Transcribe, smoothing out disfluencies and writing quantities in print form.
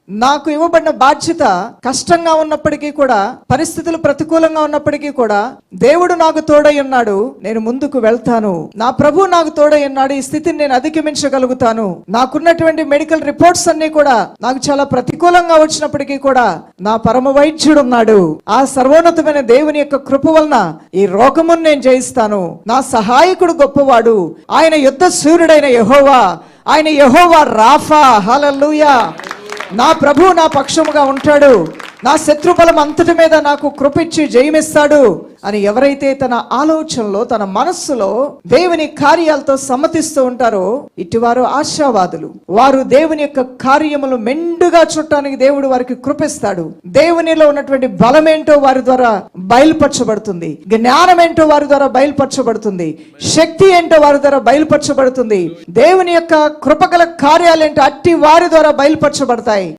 నాకు ఇవ్వబడిన బాధ్యత కష్టంగా ఉన్నప్పటికీ కూడా, పరిస్థితులు ప్రతికూలంగా ఉన్నప్పటికీ కూడా దేవుడు నాకు తోడై ఉన్నాడు, నేను ముందుకు వెళ్తాను. నా ప్రభు నాకు తోడై ఉన్నాడు, ఈ స్థితిని నేను అధిగమించగలుగుతాను. నాకున్నటువంటి మెడికల్ రిపోర్ట్స్ అన్ని కూడా నాకు చాలా ప్రతికూలంగా వచ్చినప్పటికీ కూడా నా పరమ వైద్యుడు ఉన్నాడు. ఆ సర్వోన్నతమైన దేవుని యొక్క కృప వలన ఈ రోగమును నేను జయిస్తాను. నా సహాయకుడు గొప్పవాడు, ఆయన యుద్ధ సూర్యుడైన యెహోవా, ఆయన యెహోవా రాఫా. హల్లెలూయా. నా ప్రభు నా పక్షముగా ఉంటాడు, నా శత్రుబలం అంతటి మీద నాకు కృపిచ్చి జయమిస్తాడు అని ఎవరైతే తన ఆలోచనలో, తన మనస్సులో దేవుని కార్యాలతో సమ్మతిస్తూ ఉంటారో ఇటువారు ఆశావాదులు. వారు దేవుని యొక్క కార్యములు మెండుగా చూడటానికి దేవుడు వారికి కృపిస్తాడు. దేవునిలో ఉన్నటువంటి బలం ఏంటో వారి ద్వారా బయలుపరచబడుతుంది, జ్ఞానం ఏంటో వారి ద్వారా బయలుపరచబడుతుంది, శక్తి ఏంటో వారి ద్వారా బయలుపరచబడుతుంది, దేవుని యొక్క కృపగల కార్యాలేంటో అట్టి వారి ద్వారా బయలుపరచబడతాయి.